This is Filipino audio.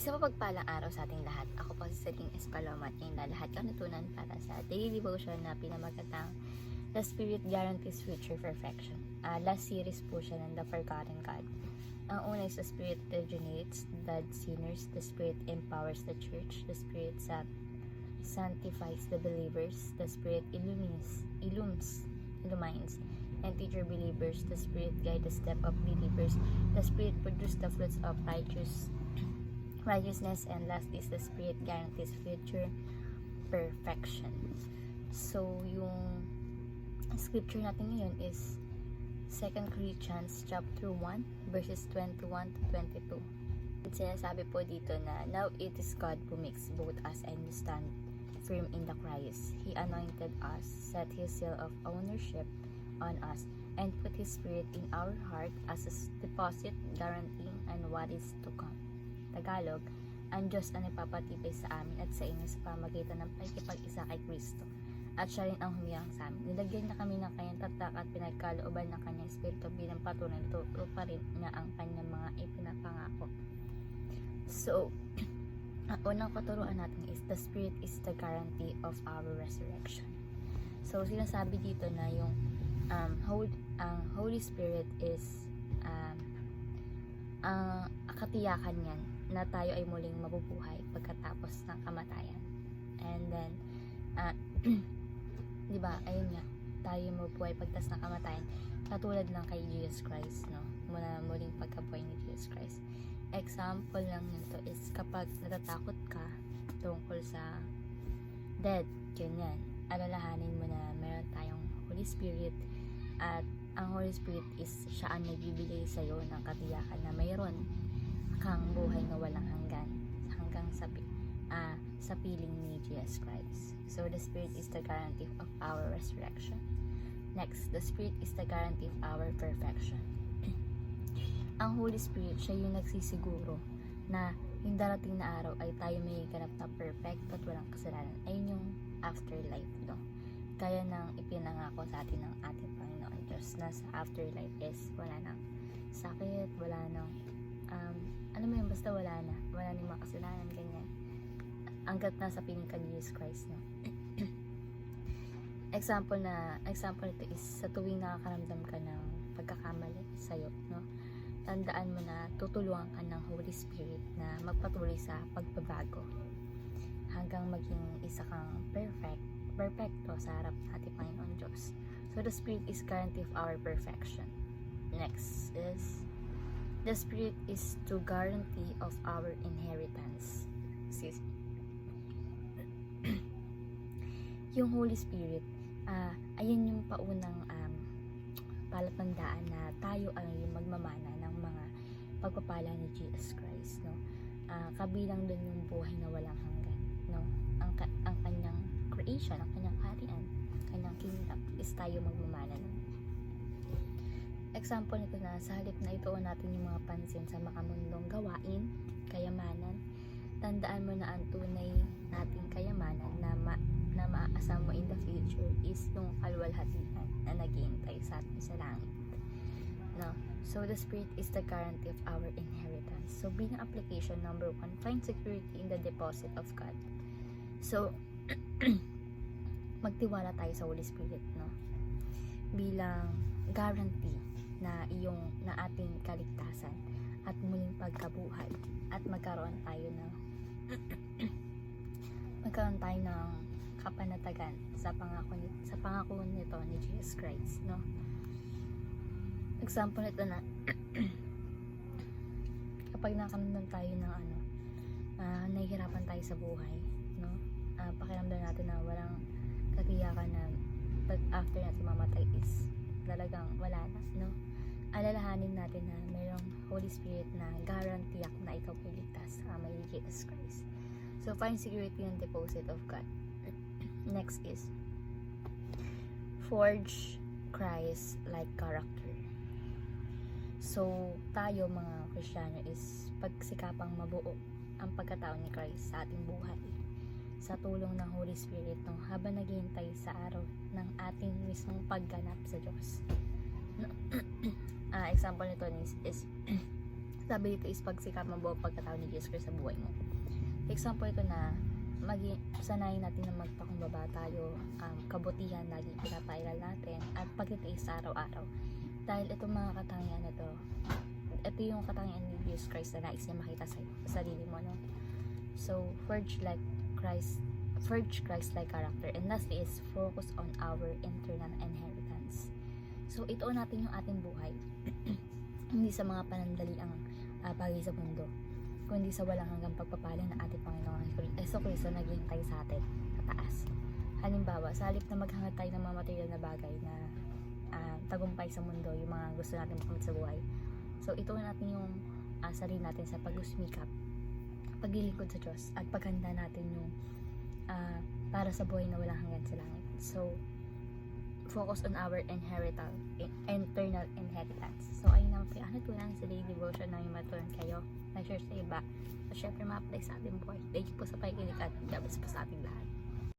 Isa mapagpalang araw sa ating lahat. Ako po si Celine Espaloma at yung lahat yung natutunan para sa daily devotion na pinamagatang The Spirit Guarantees Future Perfection. Last series po siya ng The Forgotten God. Ang una is the Spirit regenerates dead sinners, the Spirit empowers the church, the Spirit sanctifies the believers, the Spirit illumines, and teacher believers, the Spirit guide the step of believers, the Spirit produce the fruits of righteousness, and last is the Spirit guarantees future perfection. So, yung scripture natin ngayon is 2 Corinthians chapter 1 verses 21 to 22. At sinasabi po dito na, now it is God who makes both us and we stand firm in the Christ. He anointed us, set His seal of ownership on us, and put His Spirit in our heart as a deposit guaranteeing and what is to come. Tagalog, ang Diyos ang nagpapatibay sa amin at sa inyo sa pamagitan ng pakikipag-isa kay Kristo. At siya rin ang humiyang sa amin. Nilagyan niya kami ng kanyang tatak at pinagkalooban ng kanyang espiritu bilang patunay na tutupa rin niya ang kanyang mga ipinapangako. So, ang unang katuruan natin is the Spirit is the guarantee of our resurrection. So, sinasabi dito na yung Holy Spirit is katiyakan yan na tayo ay muling mabubuhay pagkatapos ng kamatayan. And then, di ba, ayun nga, tayo mabubuhay pagkatapos ng kamatayan, katulad lang kay Jesus Christ, no? Mula muling pagkabuhay ni Jesus Christ. Example lang nito is kapag natatakot ka tungkol sa death, ganyan, alalahanin mo na meron tayong Holy Spirit at ang Holy Spirit is siya ang nagbibigay sa iyo ng katiyakan na mayroon kang buhay na walang hanggan sa piling ni Jesus Christ. So the Spirit is the guarantee of our resurrection. Next, the Spirit is the guarantee of our perfection. Ang Holy Spirit, siya yung nagsisiguro na yung darating na araw ay tayo may ganap na perfect at walang kasalanan. Ayun yung afterlife, no? Kaya nang ipinangako sa atin ng ating Panginoon Diyos na sa afterlife is wala nang sakit, wala nang alam mo yun, basta wala na mga kasalanan, ganyan, hanggat nasa piling ka ni Jesus Christ, no? example nito is sa tuwing nakakaramdam ka ng pagkakamali sa'yo, no? Tandaan mo na tutulungan ka ng Holy Spirit na magpatuloy sa pagbabago hanggang maging isa kang perfecto sa harap ng ating Panginoon Diyos. So the Spirit is guarantee of our perfection. Next is the Spirit is to guarantee of our inheritance. Yung Holy Spirit, ayun yung paunang palatandaan na tayo ay magmamana ng mga pagpapala ni Jesus Christ, no? Kabilang dun yung buhay na walang hanggan, no? Ang kanyang creation, ang kanyang harian, kanyang kingdom is tayo magmamana nun. Example nito na sa halip na ituon natin yung mga pansin sa makamundong gawain, kayamanan, tandaan mo na ang tunay nating kayamanan na maaasam mo in the future is yung kalwalhatian na naghihintay sa atin sa langit, no? So the Spirit is the guarantee of our inheritance. So bilang application number 1, find security in the deposit of God. So magtiwala tayo sa Holy Spirit, no? Bilang guarantee na ating kaligtasan at muling pagkabuhay at magkaroon tayo ng kapanatagan sa pangako nito ni Jesus Christ, no? Example nito na kapag nakaramdam tayo ng nahihirapan tayo sa buhay, no? Pakiramdam natin na walang katiyakan na after natin mamatay is talagang wala na, no? Alalahanin natin na mayroong Holy Spirit na guarantee na ikaw ay ligtas sa may Jesus Christ. So find security in the deposit of God. Next is forge Christ-like character. So tayo mga Kristiyano is pagsikapang mabuo ang pagkatao ni Christ sa ating buhay sa tulong ng Holy Spirit, no? Habang naghihintay sa araw ng ating mismong pagganap sa Diyos. Example nito is Sabi dito is pagsikap mo buong pagkatao ni Jesus Christ sa buhay mo. Example ko na, sanayin natin na magpakumbaba tayo, kabutihan lagi pinapairal natin, at pagtitiis sa araw-araw. Dahil itong mga katangian na to, ito yung katangian ni Jesus Christ na nais niya makita sa sarili mo, no? So, forge Christ-like character. And lastly is focus on our internal inheritance. So, ito natin yung ating buhay. Hindi sa mga panandaliang bagay sa mundo, kundi sa walang hanggang pagpapala ng ating Panginoon Jesucristo na naghihintay sa atin sa taas. Halimbawa, sa halip na maghangad tayo ng mga material na bagay na tagumpay sa mundo, yung mga gusto natin makamit sa buhay. So, ito natin yung sarili natin sa pag-usmikap, paglilingkod sa Diyos, at paghanda natin yung para sa buhay na walang hanggan sa langit. So, focus on our internal inheritance. So, ayun naman po yung natutunan sa daily devotion na yung matutunan kayo, na share sa iba. So, syempre, ma-apply sa ating buhay. Thank you po sa pakikinig at God bless po sa ating lahat.